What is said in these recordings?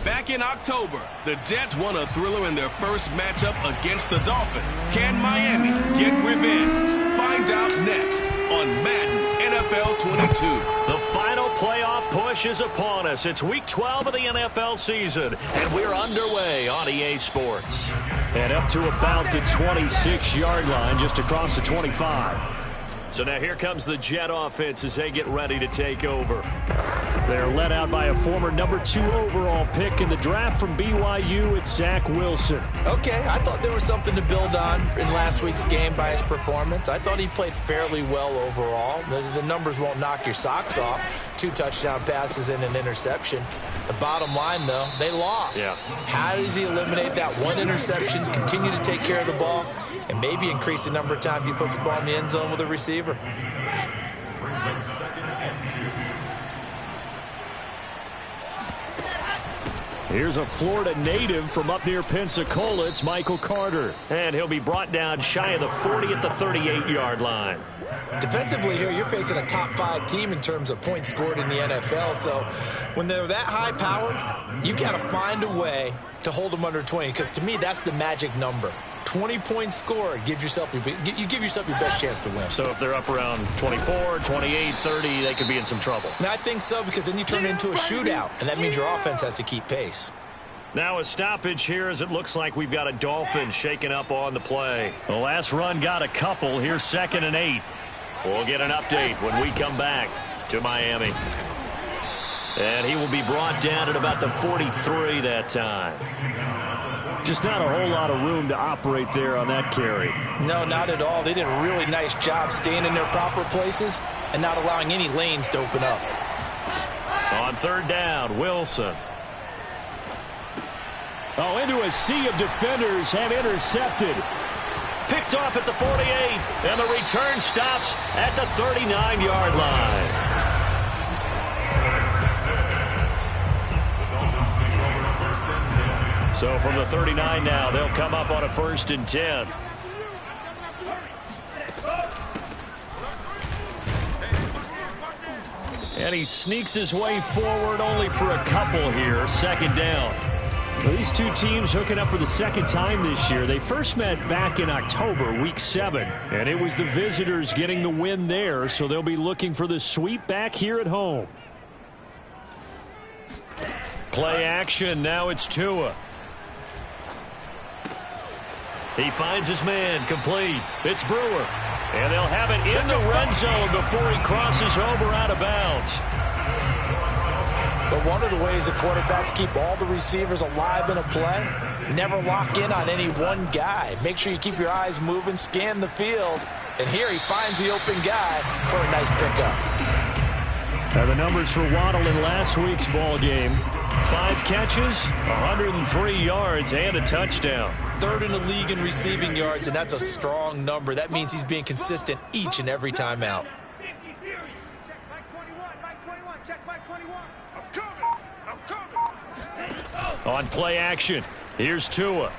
Back in October, the Jets won a thriller in their first matchup against the Dolphins. Can Miami get revenge? Find out next on Madden NFL 22. The final playoff push is upon us. It's week 12 of the NFL season, and we're underway on EA Sports. And up to about the 26-yard line, just across the 25. So now here comes the Jet offense as they get ready to take over. They're led out by a former number 2 overall pick in the draft from BYU. It's Zach Wilson. Okay, I thought there was something to build on in last week's game by his performance. I thought he played fairly well overall. The numbers won't knock your socks off. 2 touchdown passes and an interception. The bottom line, though, they lost. Yeah. How does he eliminate that one interception, continue to take care of the ball, and maybe increase the number of times he puts the ball in the end zone with a receiver? Here's a Florida native from up near Pensacola. It's Michael Carter. And he'll be brought down shy of the 40 at the 38-yard line. Defensively here, you're facing a top 5 team in terms of points scored in the NFL. So when they're that high-powered, you got to find a way to hold them under 20. Because to me, that's the magic number. 20 points scored gives yourself you give yourself your best chance to win. So if they're up around 24, 28, 30, they could be in some trouble. I think so, because then you turn it into a shootout, and that means your offense has to keep pace. Now a stoppage here as it looks like we've got a Dolphin shaking up on the play. The last run got a couple. Here's 2nd and 8. We'll get an update when we come back to Miami. And he will be brought down at about the 43 that time. Just not a whole lot of room to operate there on that carry. No, not at all. They did a really nice job staying in their proper places and not allowing any lanes to open up. On 3rd down, Wilson. Oh, into a sea of defenders and intercepted. Picked off at the 48, and the return stops at the 39-yard line. So from the 39 now, they'll come up on a 1st and 10. And he sneaks his way forward only for a couple here. 2nd down. Well, these two teams hooking up for the 2nd time this year. They first met back in October, week 7. And it was the visitors getting the win there, so they'll be looking for the sweep back here at home. Play action. Now it's Tua. He finds his man, complete. It's Brewer. And they'll have it in the red zone before he crosses over out of bounds. But one of the ways the quarterbacks keep all the receivers alive in a play, never lock in on any one guy. Make sure you keep your eyes moving, scan the field. And here he finds the open guy for a nice pickup. Now the numbers for Waddle in last week's ball game. 5 catches, 103 yards, and a touchdown. 3rd in the league in receiving yards, and that's a strong number. That means he's being consistent each and every time out. On play action, here's Tua.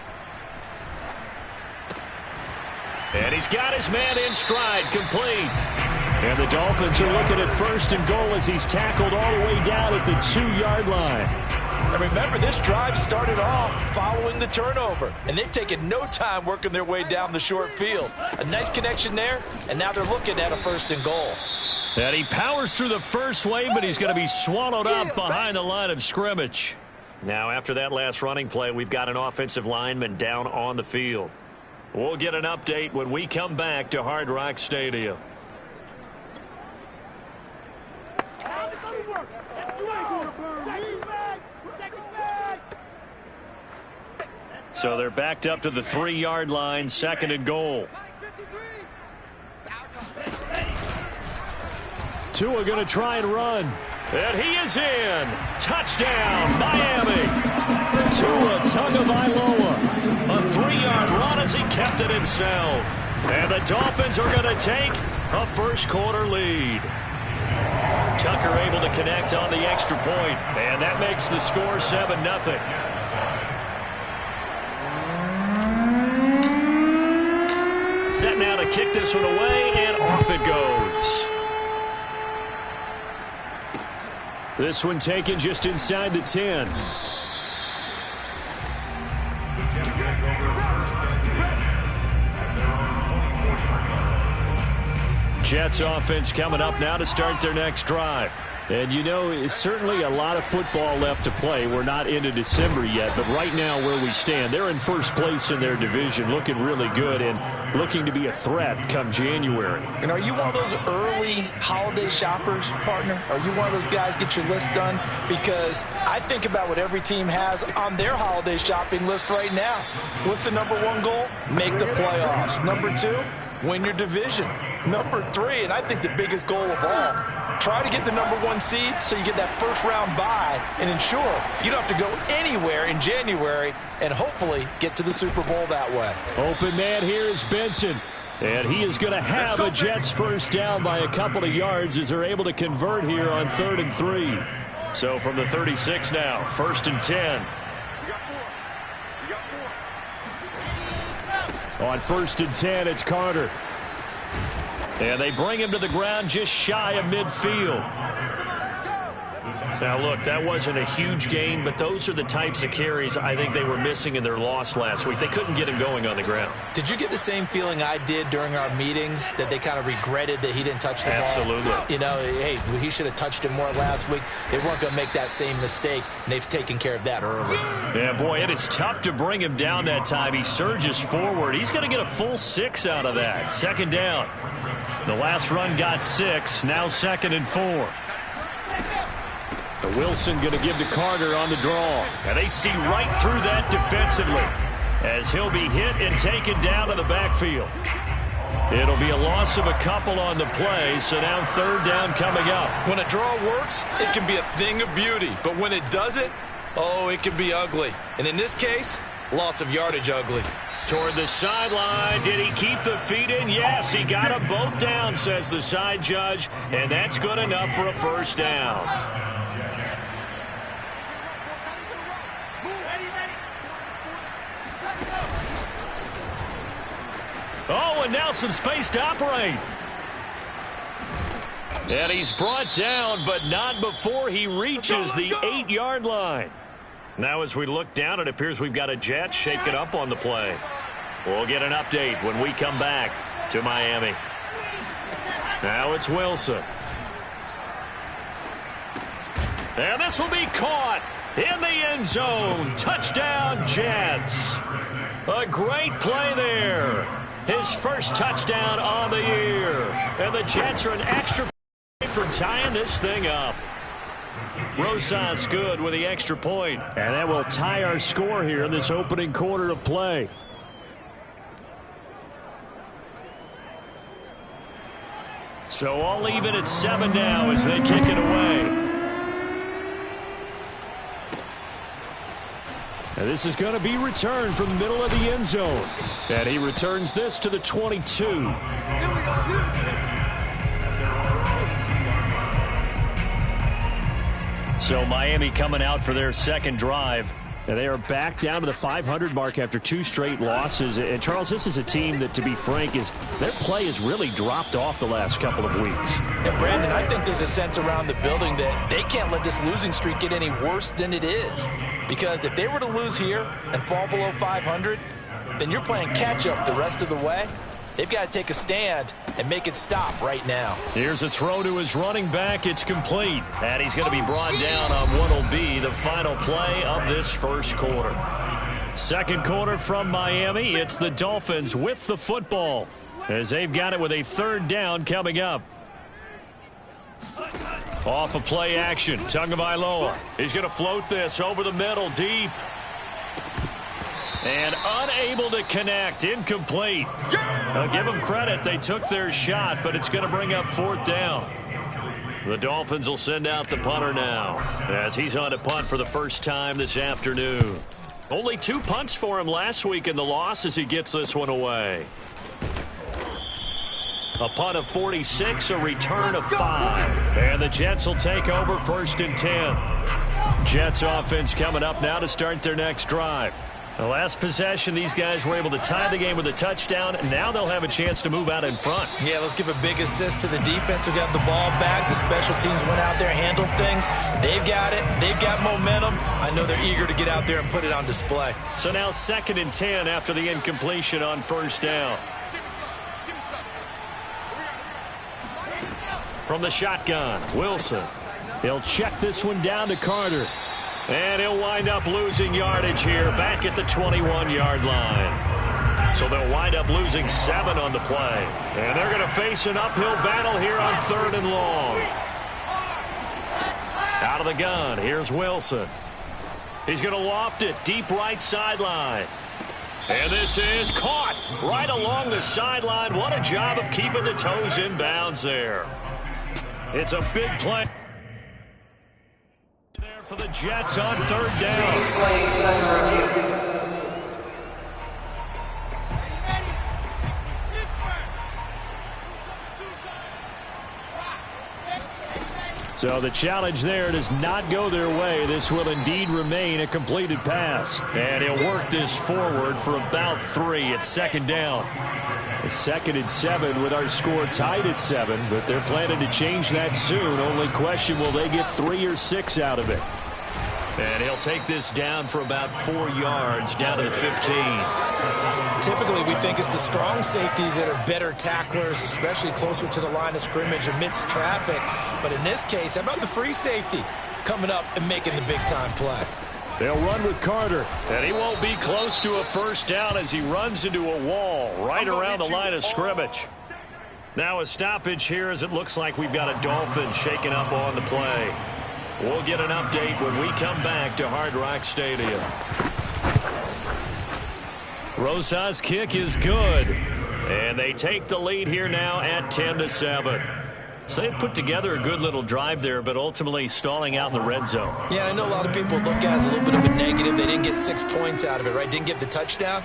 And he's got his man in stride, complete. And the Dolphins are looking at 1st and goal as he's tackled all the way down at the 2-yard line. And remember, this drive started off following the turnover, and they've taken no time working their way down the short field. A nice connection there, and now they're looking at a 1st and goal. And he powers through the first wave, but he's going to be swallowed up behind the line of scrimmage. Now, after that last running play, we've got an offensive lineman down on the field. We'll get an update when we come back to Hard Rock Stadium. So they're backed up to the 3-yard line, 2nd and goal. Tua going to try and run. And he is in. Touchdown, Miami. Tua Tagovailoa. A 3-yard run as he kept it himself. And the Dolphins are going to take a first-quarter lead. Tucker able to connect on the extra point. And that makes the score 7-0. Set now to kick this one away, and off it goes. This one taken just inside the 10. Jets offense coming up now to start their next drive. And, you know, it's certainly a lot of football left to play. We're not into December yet, but right now where we stand, they're in first place in their division, looking really good and looking to be a threat come January. And are you one of those early holiday shoppers, partner? Are you one of those guys get your list done? Because I think about what every team has on their holiday shopping list right now. What's the number one goal? Make the playoffs. Number two, win your division. Number three, and I think the biggest goal of all, try to get the number one seed so you get that first round bye and ensure you don't have to go anywhere in January and hopefully get to the Super Bowl that way. Open man here is Benson. And he is going to have a Jets first down by a couple of yards as they're able to convert here on 3rd and 3. So from the 36 now, 1st and 10. On 1st and 10, it's Carter. And they bring him to the ground just shy of midfield. Now, look, that wasn't a huge gain, but those are the types of carries I think they were missing in their loss last week. They couldn't get him going on the ground. Did you get the same feeling I did during our meetings, that they kind of regretted that he didn't touch the ball? Absolutely. You know, hey, he should have touched it more last week. They weren't going to make that same mistake, and they've taken care of that early. Yeah, boy, it is tough to bring him down that time. He surges forward. He's going to get a full 6 out of that. 2nd down. The last run got 6. Now 2nd and 4. Wilson going to give to Carter on the draw. And they see right through that defensively as he'll be hit and taken down to the backfield. It'll be a loss of a couple on the play, so now 3rd down coming up. When a draw works, it can be a thing of beauty. But when it doesn't, oh, it can be ugly. And in this case, loss of yardage ugly. Toward the sideline. Did he keep the feet in? Yes, he got them both down, says the side judge. And that's good enough for a first down. Oh, and now some space to operate. And he's brought down, but not before he reaches the 8-yard line. Now as we look down, it appears we've got a Jet shaken up on the play. We'll get an update when we come back to Miami. Now it's Wilson. And this will be caught in the end zone. Touchdown, Jets. A great play there. His first touchdown on the year. And the Jets are an extra point for tying this thing up. Rosas good with the extra point. And that will tie our score here in this opening quarter of play. So all even at 7 now as they kick it away. And this is going to be returned from the middle of the end zone. And he returns this to the 22. So Miami coming out for their second drive. And they are back down to the 500 mark after 2 straight losses. And, Charles, this is a team that, to be frank, their play has really dropped off the last couple of weeks. And, Brandon, I think there's a sense around the building that they can't let this losing streak get any worse than it is. Because if they were to lose here and fall below 500, then you're playing catch-up the rest of the way. They've got to take a stand and make it stop right now. Here's a throw to his running back. It's complete. And he's going to be brought down on what will be the final play of this first quarter. Second quarter from Miami. It's the Dolphins with the football as they've got it with a 3rd down coming up. Off of play action. Tagovailoa. He's going to float this over the middle deep. And unable to connect. Incomplete. I'll give them credit. They took their shot, but it's going to bring up 4th down. The Dolphins will send out the punter now as he's on a punt for the first time this afternoon. Only 2 punts for him last week in the loss as he gets this one away. A punt of 46, a return of 5. And the Jets will take over 1st and 10. Jets offense coming up now to start their next drive. The last possession, these guys were able to tie the game with a touchdown. Now they'll have a chance to move out in front. Yeah, let's give a big assist to the defense who got the ball back. The special teams went out there, handled things. They've got it. They've got momentum. I know they're eager to get out there and put it on display. So now 2nd and 10 after the incompletion on 1st down. From the shotgun, Wilson. He'll check this one down to Carter. And he'll wind up losing yardage here back at the 21-yard line. So they'll wind up losing 7 on the play. And they're going to face an uphill battle here on 3rd and long. Out of the gun, here's Wilson. He's going to loft it deep right sideline. And this is caught right along the sideline. What a job of keeping the toes in bounds there. It's a big play there for the Jets on 3rd down. So the challenge there does not go their way. This will indeed remain a completed pass. And he'll work this forward for about 3 at 2nd down. A 2nd and 7 with our score tied at 7, but they're planning to change that soon. Only question, will they get 3 or 6 out of it? And he'll take this down for about 4 yards down to the 15. Typically, we think it's the strong safeties that are better tacklers, especially closer to the line of scrimmage amidst traffic. But in this case, how about the free safety coming up and making the big-time play? They'll run with Carter, and he won't be close to a 1st down as he runs into a wall right around the line of scrimmage. Now a stoppage here as it looks like we've got a Dolphin shaking up on the play. We'll get an update when we come back to Hard Rock Stadium. Rosas' kick is good. And they take the lead here now at 10-7. So they put together a good little drive there, but ultimately stalling out in the red zone. Yeah, I know a lot of people look at it as a little bit of a negative. They didn't get 6 points out of it, right? Didn't get the touchdown.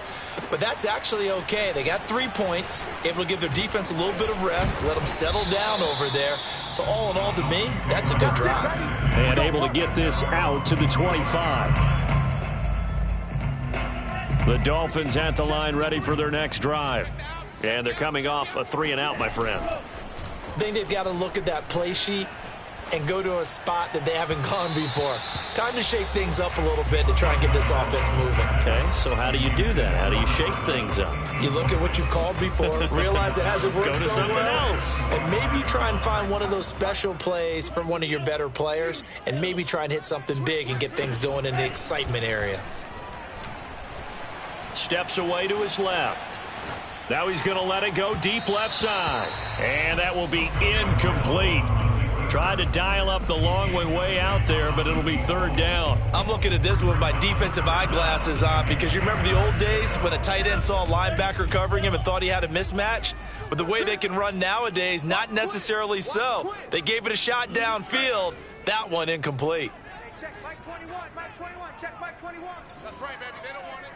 But that's actually okay. They got 3 points, able to give their defense a little bit of rest, let them settle down over there. So all in all, to me, that's a good drive. And able to get this out to the 25. The Dolphins at the line ready for their next drive. And they're coming off a 3-and-out, my friend. I think they've got to look at that play sheet and go to a spot that they haven't gone before. Time to shake things up a little bit to try and get this offense moving. Okay, so how do you do that? How do you shake things up? You look at what you've called before, realize it hasn't worked go to so something well, else. and maybe try and find one of those special plays from one of your better players, and maybe try and hit something big and get things going in the excitement area. Steps away to his left. Now he's going to let it go deep left side. And that will be incomplete. Tried to dial up the long way out there, but it'll be 3rd down. I'm looking at this with my defensive eyeglasses on because you remember the old days when a tight end saw a linebacker covering him and thought he had a mismatch? But the way they can run nowadays, not necessarily so. They gave it a shot downfield. That one incomplete. Hey, check Mike 21, Mike 21, check Mike 21. That's right, baby. They don't want it.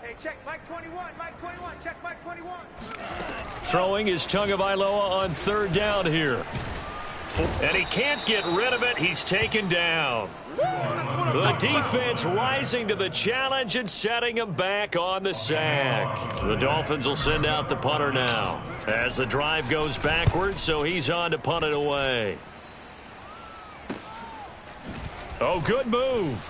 Hey, check Mike 21, Mike 21, check Mike 21. Throwing is Tagovailoa on 3rd down here. And he can't get rid of it. He's taken down. The defense rising to the challenge and setting him back on the sack. The Dolphins will send out the punter now as the drive goes backwards, so he's on to punt it away. Oh, good move.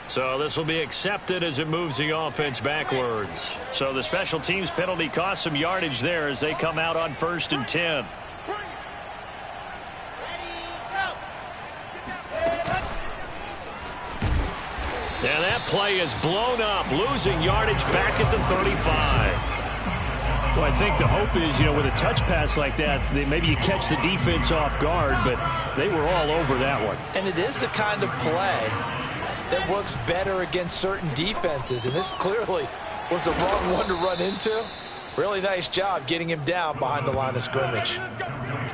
So this will be accepted as it moves the offense backwards. So the special teams penalty cost some yardage there as they come out on 1st and 10. And that play is blown up, losing yardage back at the 35. Well, I think the hope is, with a touch pass like that, maybe you catch the defense off guard, but they were all over that one. And it is the kind of play that works better against certain defenses, and this clearly was the wrong one to run into. Really nice job getting him down behind the line of scrimmage.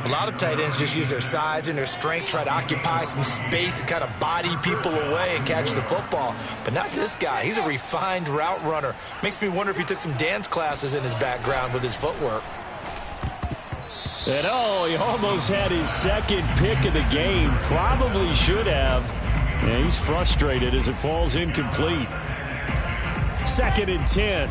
A lot of tight ends just use their size and their strength, try to occupy some space and kind of body people away and catch the football. But not this guy. He's a refined route runner. Makes me wonder if he took some dance classes in his background with his footwork. And oh, he almost had his second pick of the game. Probably should have. Yeah, he's frustrated as it falls incomplete. 2nd and 10.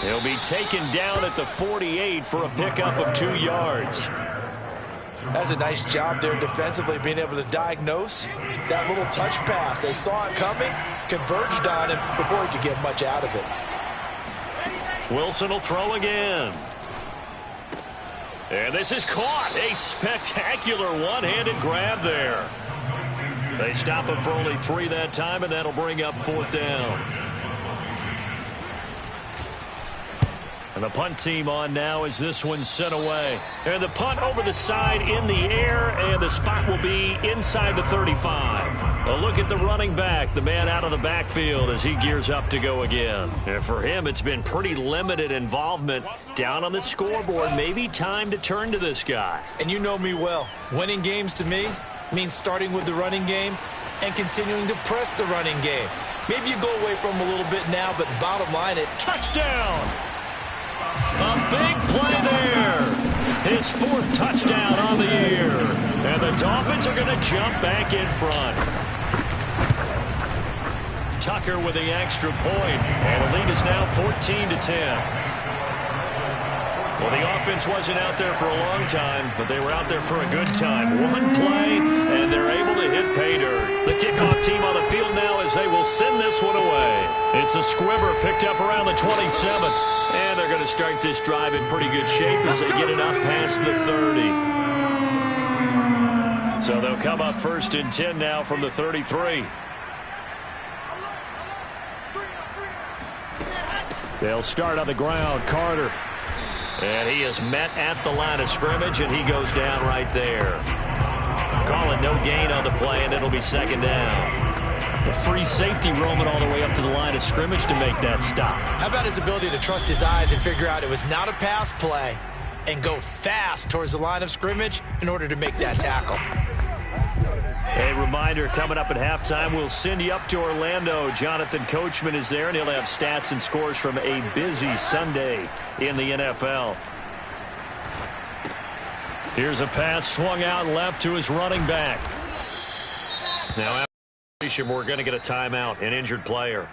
He'll be taken down at the 48 for a pickup of 2 yards. That's a nice job there defensively, being able to diagnose that little touch pass. They saw it coming, converged on him before he could get much out of it. Wilson will throw again. And this is caught. A spectacular one-handed grab there. They stop him for only 3 that time, and that'll bring up 4th down. And the punt team on now as this one's sent away. And the punt over the side in the air, and the spot will be inside the 35. A look at the running back, the man out of the backfield as he gears up to go again. And for him, it's been pretty limited involvement down on the scoreboard. Maybe time to turn to this guy. And you know me well. Winning games to me means starting with the running game and continuing to press the running game. Maybe you go away from him a little bit now, but bottom line, touchdown! A big play there. His 4th touchdown on the year. And the Dolphins are going to jump back in front. Tucker with the extra point. And the lead is now 14-10. Well, the offense wasn't out there for a long time, but they were out there for a good time. One play, and they're able to hit pay dirt. The kickoff team on the field now as they will send this one away. It's a squibber picked up around the 27. And they're going to start this drive in pretty good shape as they get it up past the 30. So they'll come up 1st and 10 now from the 33. They'll start on the ground. Carter. And he is met at the line of scrimmage, and he goes down right there. Call it no gain on the play, and it'll be 2nd down. The free safety roaming all the way up to the line of scrimmage to make that stop. How about his ability to trust his eyes and figure out it was not a pass play and go fast towards the line of scrimmage in order to make that tackle. A reminder, coming up at halftime, we'll send you up to Orlando. Jonathan Coachman is there, and he'll have stats and scores from a busy Sunday in the NFL. Here's a pass swung out left to his running back. Now, we're going to get a timeout, an injured player.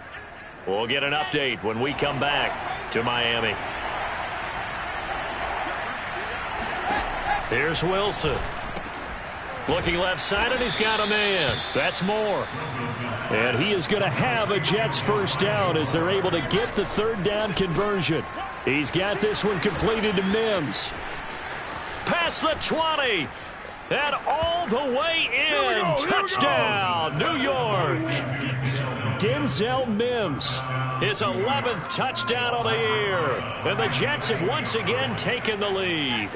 We'll get an update when we come back to Miami. Here's Wilson. Looking left side, and he's got a man. That's Moore. And he is going to have a Jets 1st down as they're able to get the 3rd down conversion. He's got this one completed to Mims. Past the 20. And all the way in. Touchdown, New York. Denzel Mims. His 11th touchdown of the year. And the Jets have once again taken the lead.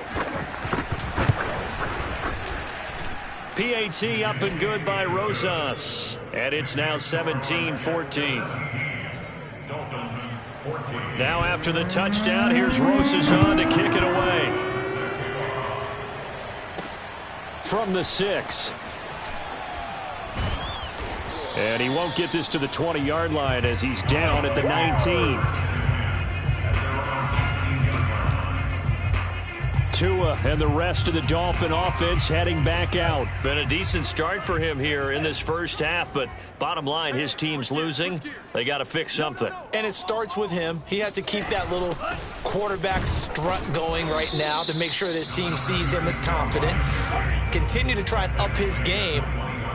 PAT up and good by Rosas. And it's now 17-14. Now after the touchdown, here's Rosas on to kick it away. From the 6. And he won't get this to the 20-yard line as he's down at the 19. Tua and the rest of the Dolphin offense heading back out. Been a decent start for him here in this first half, but bottom line, his team's losing. They got to fix something. And it starts with him. He has to keep that little quarterback strut going right now to make sure that his team sees him as confident. Continue to try and up his game,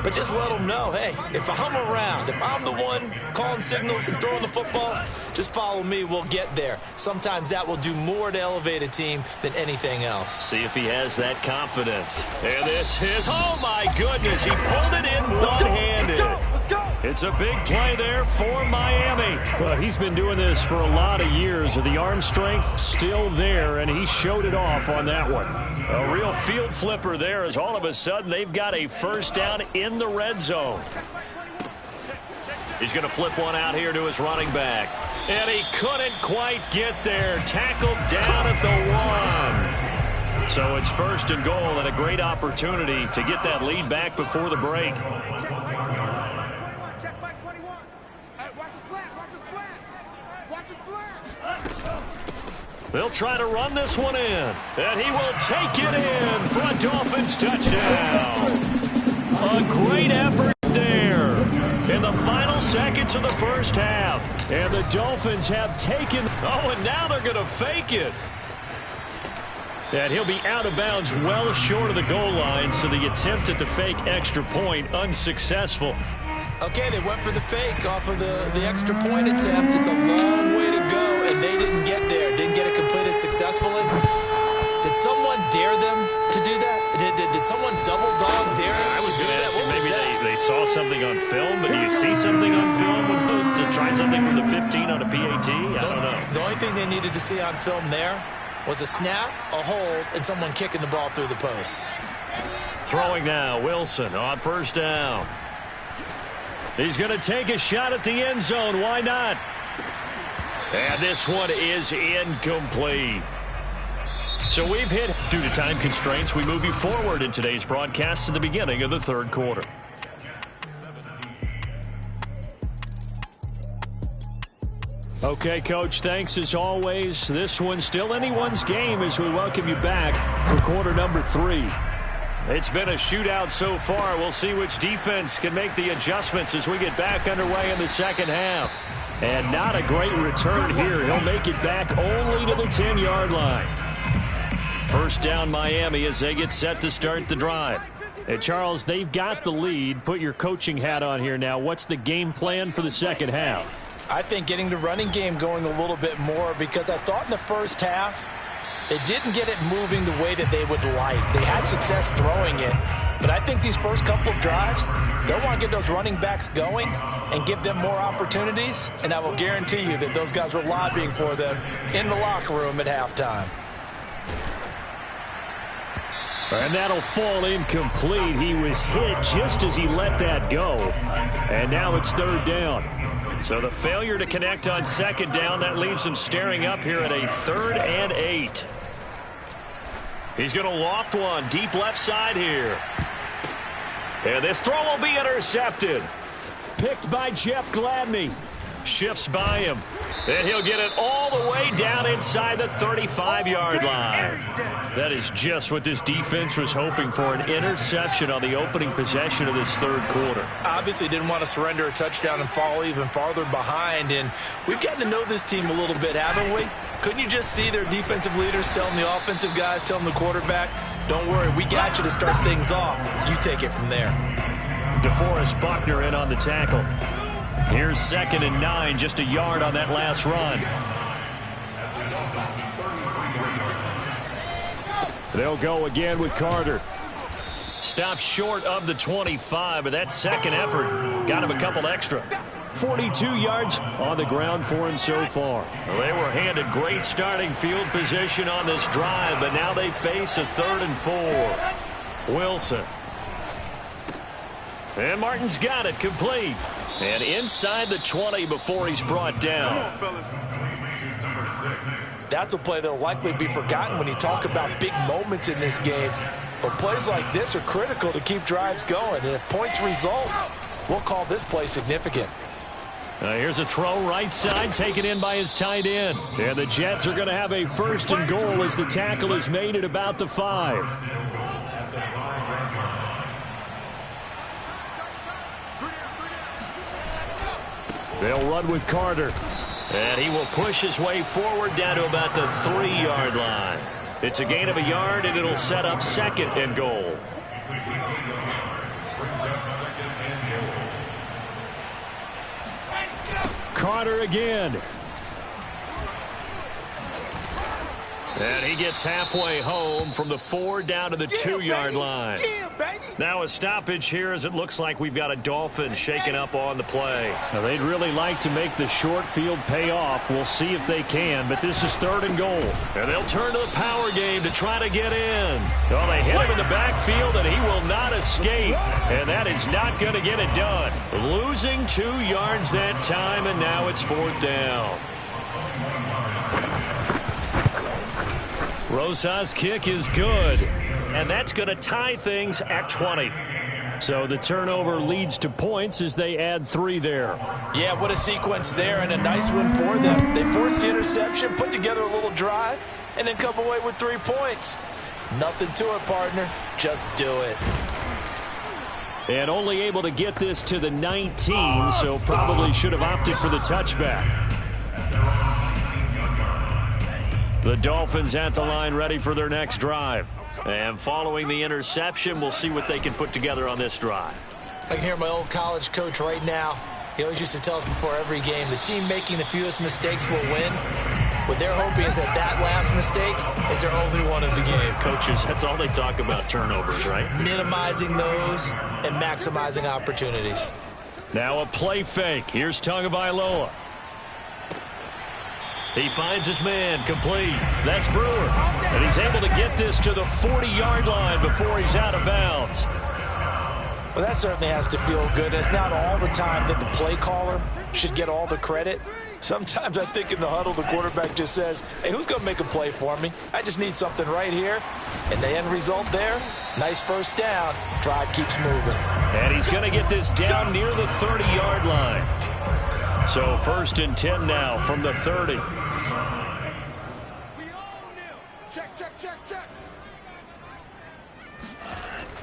but just let him know, hey, if I'm around, if I'm the one calling signals and throwing the football, just follow me, we'll get there. Sometimes that will do more to elevate a team than anything else. See if he has that confidence. And this is, oh my goodness, he pulled it in one-handed. Let's go. It's a big play there for Miami. Well, he's been doing this for a lot of years. The arm strength still there, and he showed it off on that one. A real field flipper there as all of a sudden they've got a 1st down in the red zone. He's going to flip one out here to his running back. And he couldn't quite get there. Tackled down at the 1. So it's 1st and goal and a great opportunity to get that lead back before the break. Check Mike 21. They'll try to run this one in, and he will take it in for a Dolphins touchdown. A great effort there in the final seconds of the first half. And the Dolphins have taken... Oh, and now they're going to fake it. And he'll be out of bounds well short of the goal line, so the attempt at the fake extra point unsuccessful. Okay, they went for the fake off of the extra point attempt. It's a long way to go, and they didn't get there. Didn't get it completed successfully. Did someone dare them to do that? Did someone double dog dare them? I was going to ask you, maybe they saw something on film, but do you see something on film with those to try something from the 15 on a PAT? I don't know. The only thing they needed to see on film there was a snap, a hold, and someone kicking the ball through the post. Throwing now, Wilson on first down. He's going to take a shot at the end zone. Why not? And this one is incomplete. So we've hit, due to time constraints, we move you forward in today's broadcast to the beginning of the third quarter. Okay, Coach, thanks as always. This one's still anyone's game as we welcome you back for quarter number 3. It's been a shootout so far. We'll see which defense can make the adjustments as we get back underway in the second half. And not a great return here. He'll make it back only to the 10-yard line. First down, Miami, as they get set to start the drive. And Charles, they've got the lead. Put your coaching hat on here now. What's the game plan for the second half? I think getting the running game going a little bit more, because I thought in the first half they didn't get it moving the way that they would like. They had success throwing it, but I think these first couple of drives, they'll want to get those running backs going and give them more opportunities, and I will guarantee you that those guys were lobbying for them in the locker room at halftime. And that'll fall incomplete. He was hit just as he let that go. And now it's third down. So the failure to connect on second down, that leaves him staring up here at a 3rd and 8. He's going to loft one deep left side here. And this throw will be intercepted. Picked by Jeff Gladney. Shifts by him. And he'll get it all the way down inside the 35-yard line. That is just what this defense was hoping for, an interception on the opening possession of this third quarter. Obviously didn't want to surrender a touchdown and fall even farther behind, and we've gotten to know this team a little bit, haven't we? Couldn't you just see their defensive leaders telling the offensive guys, telling the quarterback, don't worry, we got you to start things off. You take it from there. DeForest Buckner in on the tackle. Here's 2nd and 9, just a yard on that last run. They'll go again with Carter. Stopped short of the 25, but that second effort got him a couple extra. 42 yards on the ground for him so far. Well, they were handed great starting field position on this drive, but now they face a 3rd and 4. Wilson. And Martin's got it complete. And inside the 20 before he's brought down. That's a play that'll likely be forgotten when you talk about big moments in this game. But plays like this are critical to keep drives going. And if points result, we'll call this play significant. Here's a throw right side taken in by his tight end. And the Jets are going to have a 1st and goal as the tackle is made at about the 5. They'll run with Carter. And he will push his way forward down to about the 3-yard line. It's a gain of a yard, and it'll set up 2nd and goal. Carter again. And he gets halfway home from the 4 down to the 2-yard line. Now a stoppage here as it looks like we've got a Dolphin shaking up on the play. Now they'd really like to make the short field pay off. We'll see if they can, but this is 3rd and goal. And they'll turn to the power game to try to get in. Well, they hit him in the backfield, and he will not escape. And that is not going to get it done. Losing 2 yards that time, and now it's 4th down. Rosas' kick is good, and that's going to tie things at 20. So the turnover leads to points as they add 3 there. Yeah, what a sequence there, and a nice one for them. They forced the interception, put together a little drive, and then come away with 3 points. Nothing to it, partner. Just do it. And only able to get this to the 19, so probably should have opted for the touchback. The Dolphins at the line ready for their next drive. And following the interception, we'll see what they can put together on this drive. I can hear my old college coach right now. He always used to tell us before every game, the team making the fewest mistakes will win. What they're hoping is that last mistake is their only one of the game. Coaches, that's all they talk about, turnovers, right? Minimizing those and maximizing opportunities. Now a play fake. Here's Tagovailoa. He finds his man, complete. That's Brewer. And he's able to get this to the 40-yard line before he's out of bounds. Well, that certainly has to feel good. It's not all the time that the play caller should get all the credit. Sometimes I think in the huddle, the quarterback just says, hey, who's going to make a play for me? I just need something right here. And the end result there, nice first down. Drive keeps moving. And he's going to get this down near the 30-yard line. So 1st and 10 now from the 30. Check.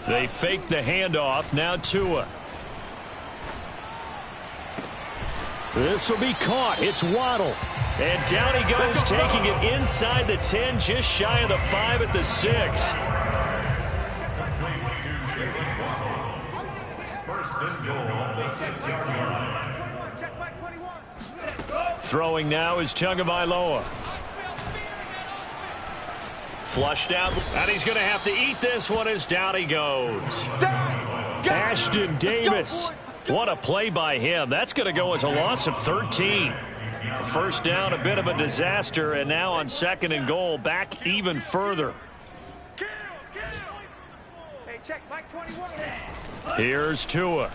They fake the handoff. Now Tua. This will be caught. It's Waddle. And down he goes, taking it inside the 10, just shy of the 5 at the 6. Throwing now is Tagovailoa. Flushed out, and he's going to have to eat this one as down he goes. Ashton Davis. What a play by him. That's going to go as a loss of 13. First down, a bit of a disaster, and now on 2nd and goal, back even further. Hey, check, Mike 21. Here's Tua.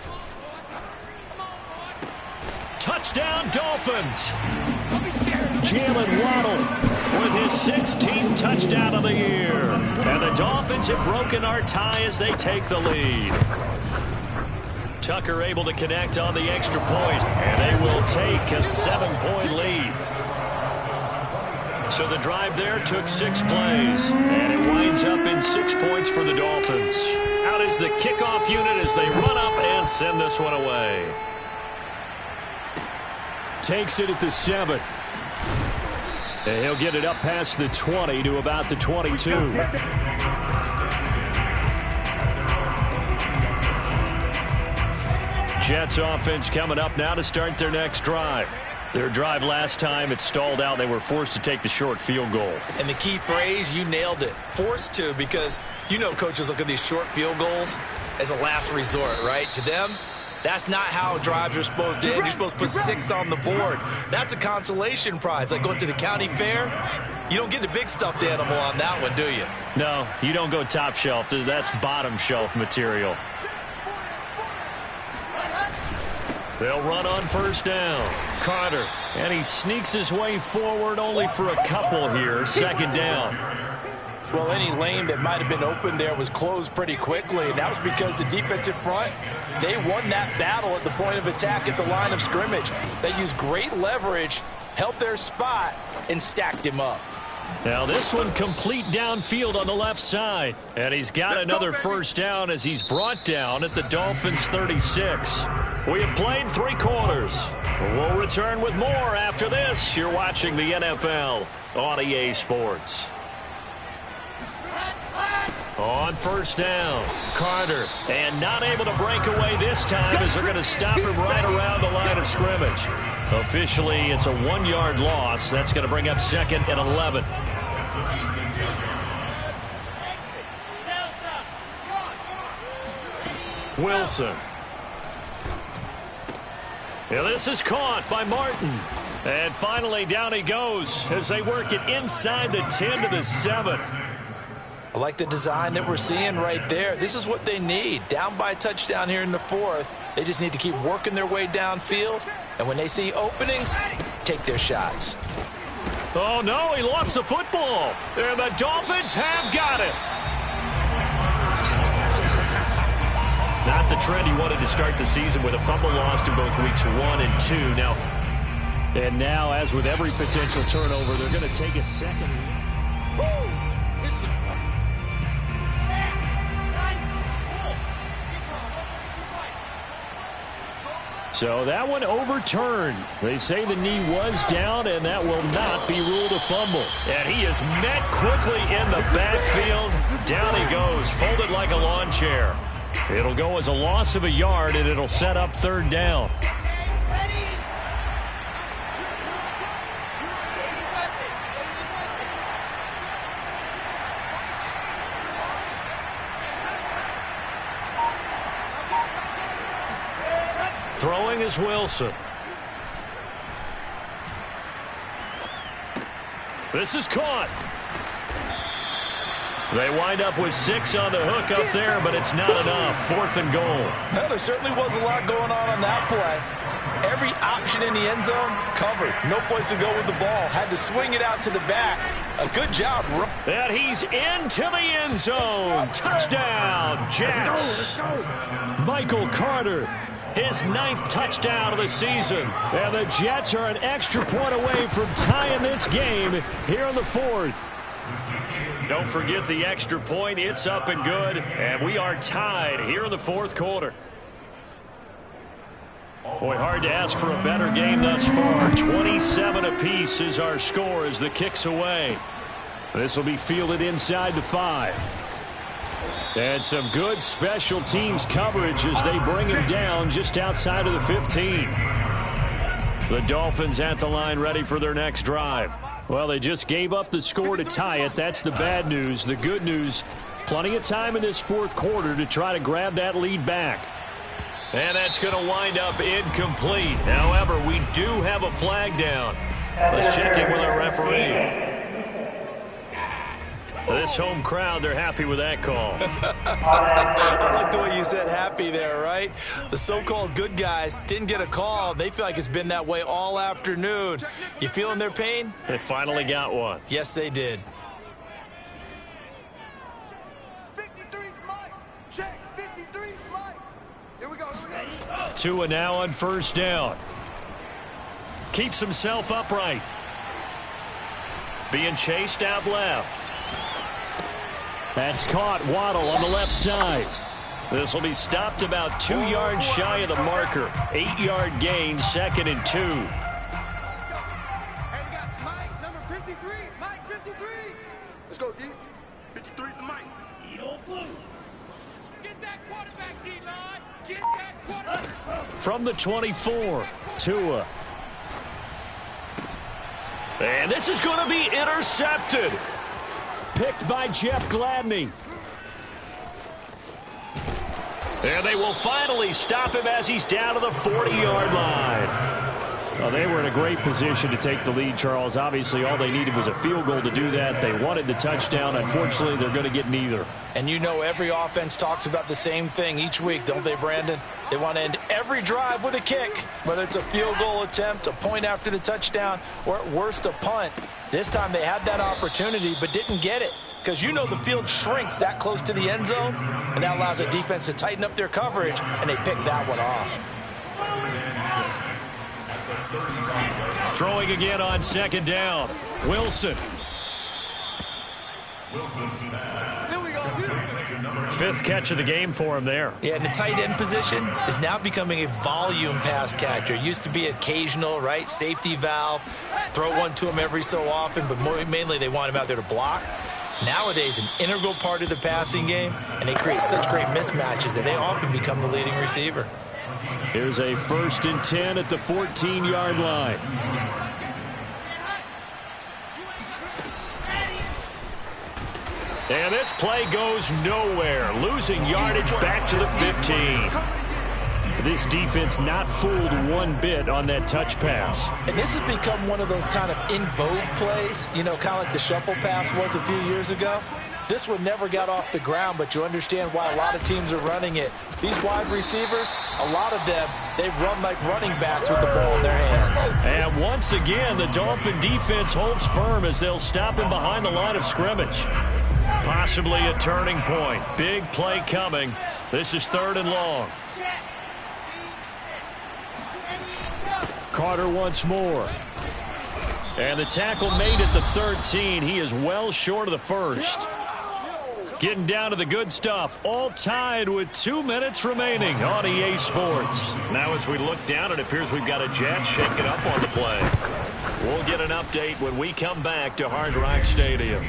Touchdown, Dolphins. Jalen Waddle with his 16th touchdown of the year. And the Dolphins have broken our tie as they take the lead. Tucker able to connect on the extra point, and they will take a 7-point lead. So the drive there took 6 plays, and it winds up in 6 points for the Dolphins. Out is the kickoff unit as they run up and send this one away. Takes it at the 7. And he'll get it up past the 20 to about the 22. Jets offense coming up now to start their next drive. Their drive last time, it stalled out. They were forced to take the short field goal. And the key phrase, you nailed it. Forced to, because you know coaches look at these short field goals as a last resort, right? To them, that's not how drives are supposed to end. You're supposed to put 6 on the board. That's a consolation prize. Like going to the county fair, you don't get the big stuffed animal on that one, do you? No, you don't go top shelf. That's bottom shelf material. They'll run on first down. Carter, and he sneaks his way forward only for a couple here. 2nd down. Well, any lane that might have been open there was closed pretty quickly, and that was because the defensive front, they won that battle at the point of attack at the line of scrimmage. They used great leverage, held their spot, and stacked him up. Now this one complete downfield on the left side. And he's got another first down as he's brought down at the Dolphins 36. We have played 3 quarters. We'll return with more after this. You're watching the NFL on EA Sports. On first down, Carter. And not able to break away this time as they're going to stop him right around the line of scrimmage. Officially, it's a 1-yard loss. That's going to bring up 2nd and 11. Wilson. Now this is caught by Martin. And finally down he goes as they work it inside the 10 to the 7. I like the design that we're seeing right there. This is what they need. Down by a touchdown here in the 4th. They just need to keep working their way downfield. And when they see openings, take their shots. Oh, no, he lost the football. And the Dolphins have got it. Not the trend he wanted to start the season with a fumble lost in both weeks 1 and 2. Now, as with every potential turnover, they're going to take a second. So that one overturned. They say the knee was down, and that will not be ruled a fumble. And he is met quickly in the backfield. Down he goes, folded like a lawn chair. It'll go as a loss of a yard, and it'll set up 3rd down. Throwing is Wilson. This is caught. They wind up with 6 on the hook up there, but it's not enough. 4th and goal. Well, there certainly was a lot going on that play. Every option in the end zone covered. No place to go with the ball. Had to swing it out to the back. A good job. And he's into the end zone. Touchdown, Jets. Michael Carter, his 9th touchdown of the season. And the Jets are an extra point away from tying this game here in the 4th. Don't forget the extra point. It's up and good. And we are tied here in the 4th quarter. Boy, hard to ask for a better game thus far. 27 apiece is our score as the kick's away. This will be fielded inside the 5. And some good special teams coverage as they bring him down just outside of the 15. The Dolphins at the line ready for their next drive. Well, they just gave up the score to tie it. That's the bad news. The good news, plenty of time in this 4th quarter to try to grab that lead back. And that's going to wind up incomplete. However, we do have a flag down. Let's check in with our referee. This home crowd, they're happy with that call. I like the way you said happy there, right? The so-called good guys didn't get a call. They feel like it's been that way all afternoon. You feeling their pain? They finally got one. Yes, they did. 53's Mike. Check. 53's Mike. Here we go. Tua now on 1st down. Keeps himself upright. Being chased out left. That's caught. Waddle on the left side. This will be stopped about 2 yards shy of the marker. 8-yard gain, 2nd and 2. Hey, we got Mike, number 53. Mike, 53. Let's go, D. 53's the Mike. Get that quarterback, D-line. Get that quarterback. From the 24, Tua. And this is going to be intercepted. Picked by Jeff Gladney. And they will finally stop him as he's down to the 40-yard line. Well, they were in a great position to take the lead, Charles. Obviously, all they needed was a field goal to do that. They wanted the touchdown. Unfortunately, they're going to get neither. And you know every offense talks about the same thing each week, don't they, Brandon? They want to end every drive with a kick, whether it's a field goal attempt, a point after the touchdown, or at worst, a punt. This time they had that opportunity but didn't get it because you know the field shrinks that close to the end zone, and that allows the defense to tighten up their coverage, and they picked that one off. Throwing again on 2nd down. Wilson. Here we go. 5th catch of the game for him there. Yeah, and the tight end position is now becoming a volume pass catcher. It used to be occasional, right? Safety valve. Throw one to him every so often, but mainly they want him out there to block. Nowadays, an integral part of the passing game, and they create such great mismatches that they often become the leading receiver. Here's a 1st and 10 at the 14-yard line. And this play goes nowhere. Losing yardage back to the 15. This defense not fooled one bit on that touch pass. And this has become one of those kind of in vogue plays, you know, kind of like the shuffle pass was a few years ago. This one never got off the ground, but you understand why a lot of teams are running it. These wide receivers, a lot of them, they run like running backs with the ball in their hands. And once again, the Dolphin defense holds firm as they'll stop him behind the line of scrimmage. Possibly a turning point. Big play coming. This is 3rd and long. Carter once more. And the tackle made at the 13. He is well short of the first. Getting down to the good stuff. All tied with 2 minutes remaining on EA Sports. Now as we look down, it appears we've got a Jet shaking up on the play. We'll get an update when we come back to Hard Rock Stadium.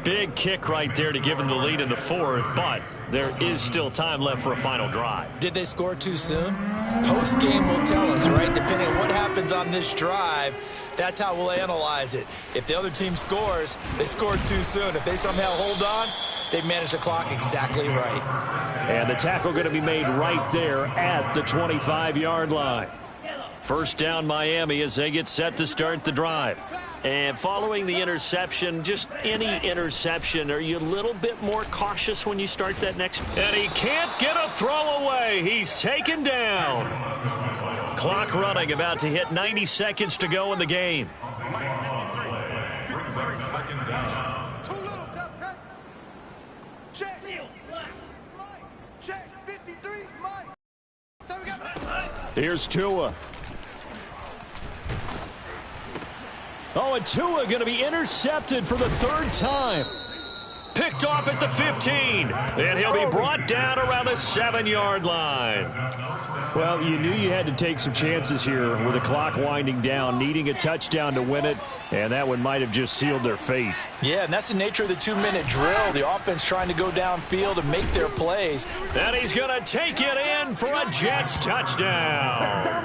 Big kick right there to give them the lead in the 4th, but there is still time left for a final drive. Did they score too soon? Post-game will tell us, right? Depending on what happens on this drive, that's how we'll analyze it. If the other team scores, they scored too soon. If they somehow hold on, they've managed the clock exactly right. And the tackle going to be made right there at the 25-yard line. First down Miami as they get set to start the drive. And following the interception, just any interception, are you a little bit more cautious when you start that next? And he can't get a throw away. He's taken down. Clock running, about to hit 90 seconds to go in the game. Here's Tua. Oh, and Tua going to be intercepted for the 3rd time. Picked off at the 15. And he'll be brought down around the 7-yard line. Well, you knew you had to take some chances here with the clock winding down, needing a touchdown to win it, and that one might have just sealed their fate. Yeah, and that's the nature of the 2-minute drill. The offense trying to go downfield and make their plays. And he's going to take it in for a Jets touchdown.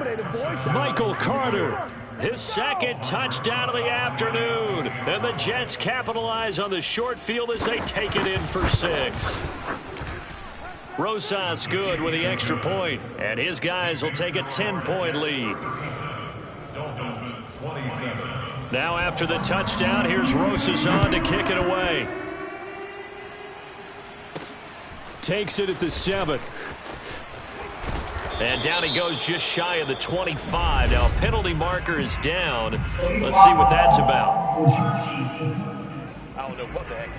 Michael Carter. His 2nd touchdown of the afternoon. And the Jets capitalize on the short field as they take it in for 6. Rosas good with the extra point, and his guys will take a 10-point lead. Now after the touchdown, here's Rosas on to kick it away. Takes it at the 7. And down he goes just shy of the 25. Now a penalty marker is down. Let's see what that's about. I don't know what the heck.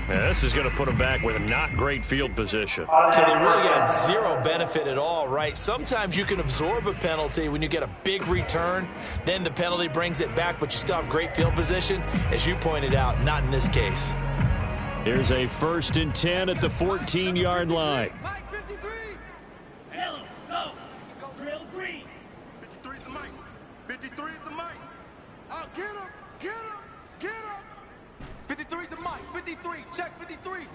Now, this is going to put him back with a not great field position. So they really got zero benefit at all, right? Sometimes you can absorb a penalty when you get a big return. Then the penalty brings it back, but you still have great field position. As you pointed out, not in this case. Here's a 1st and 10 at the 14-yard line. 53 is the mic. 53 is the mic. Oh, get him. Get him. Get him. 53 is the mic. 53. Check 53.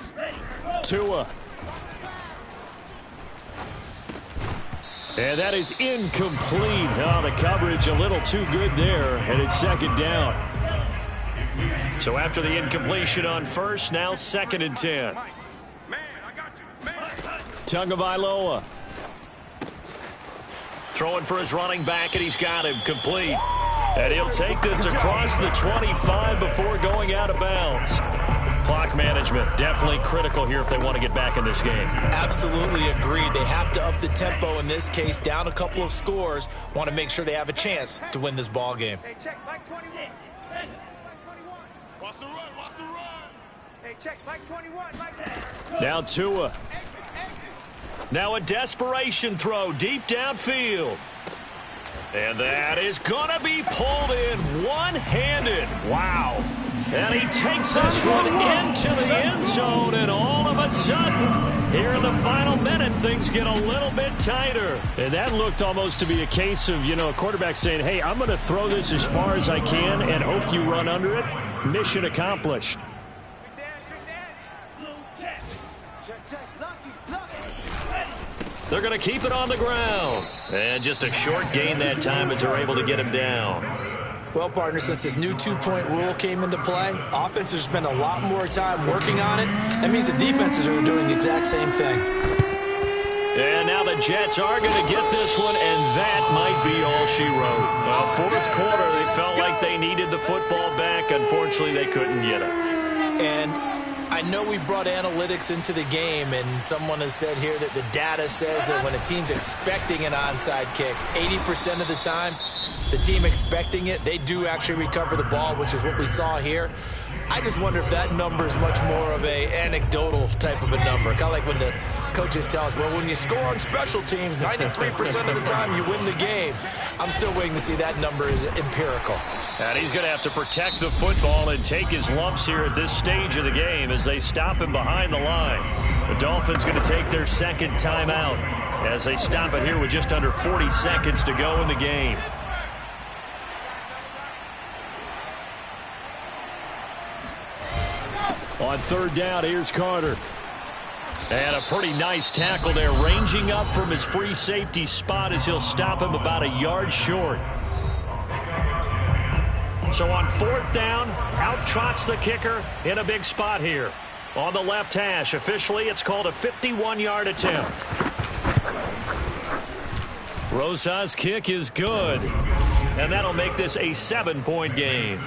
Tua. And that is incomplete. Oh, the coverage a little too good there, and it's 2nd down. So after the incompletion on 1st, now 2nd and 10. Man, I got you. Man. Tagovailoa. Throwing for his running back, and he's got him complete. And he'll take this across the 25 before going out of bounds. Clock management, definitely critical here if they want to get back in this game. Absolutely agreed. They have to up the tempo in this case, down a couple of scores. Want to make sure they have a chance to win this ball game. Hey, check, Mike 21. Mike 21. Watch the run. Watch the run. Hey, check, Mike 21. Mike. Now Tua. Now a desperation throw deep downfield. And that is going to be pulled in one-handed. Wow. And he takes this one into the end zone, and all of a sudden, here in the final minute, things get a little bit tighter. And that looked almost to be a case of, a quarterback saying, hey, I'm going to throw this as far as I can and hope you run under it. Mission accomplished. They're going to keep it on the ground. And just a short gain that time as they're able to get him down. Well, partner, since this new two-point rule came into play, offenses spend a lot more time working on it. That means the defenses are doing the exact same thing. And now the Jets are going to get this one, and that might be all she wrote. Fourth quarter, they felt like they needed the football back. Unfortunately, they couldn't get it. And I know we brought analytics into the game, and someone has said here that the data says that when a team's expecting an onside kick, 80% of the time, the team expecting it, they do actually recover the ball, which is what we saw here. I just wonder if that number is much more of a anecdotal type of a number. Kind of like when the coaches tell us, well, when you score on special teams, 93% of the time you win the game. I'm still waiting to see that number is empirical. And he's going to have to protect the football and take his lumps here at this stage of the game as they stop him behind the line. The Dolphins going to take their second timeout as they stop it here with just under 40 seconds to go in the game. On third down, here's Carter. And a pretty nice tackle there, ranging up from his free safety spot as he'll stop him about a yard short. So on fourth down, out trots the kicker in a big spot here. On the left hash, officially it's called a 51-yard attempt. Rosas' kick is good. And that'll make this a 7-point game.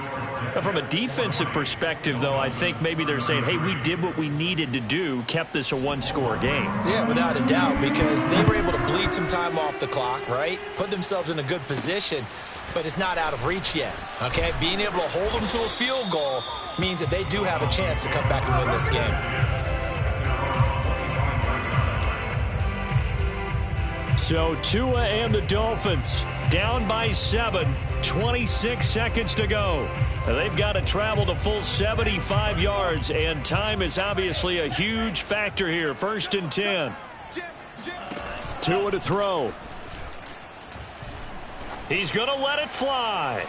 From a defensive perspective, though, I think maybe they're saying, hey, we did what we needed to do, kept this a one-score game. Yeah, without a doubt, because they were able to bleed some time off the clock, right? Put themselves in a good position, but it's not out of reach yet, okay? Being able to hold them to a field goal means that they do have a chance to come back and win this game. So Tua and the Dolphins down by 7, 26 seconds to go. They've got to travel the full 75 yards, and time is obviously a huge factor here. 1st and 10. Tua to throw. He's going to let it fly.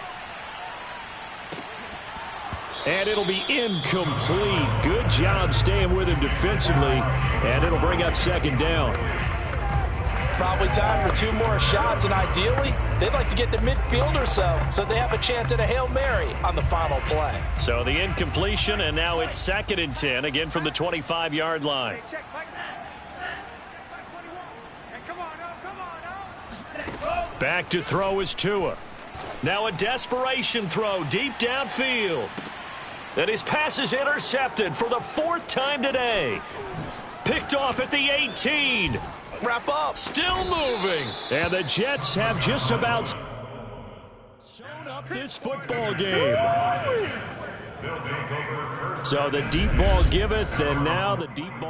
And it'll be incomplete. Good job staying with him defensively, and it'll bring up 2nd down. Probably time for 2 more shots, and ideally, they'd like to get to midfield or so they have a chance at a Hail Mary on the final play. So the incompletion, and now it's 2nd and 10, again from the 25-yard line. Hey, check, Mike. Check, 21. Hey, come on, now. Back to throw is Tua. Now a desperation throw deep downfield. And his pass is intercepted for the 4th time today. Picked off at the 18. Wrap up. Still moving. And the Jets have just about shown up this football game. So the deep ball giveth, and now the deep ball.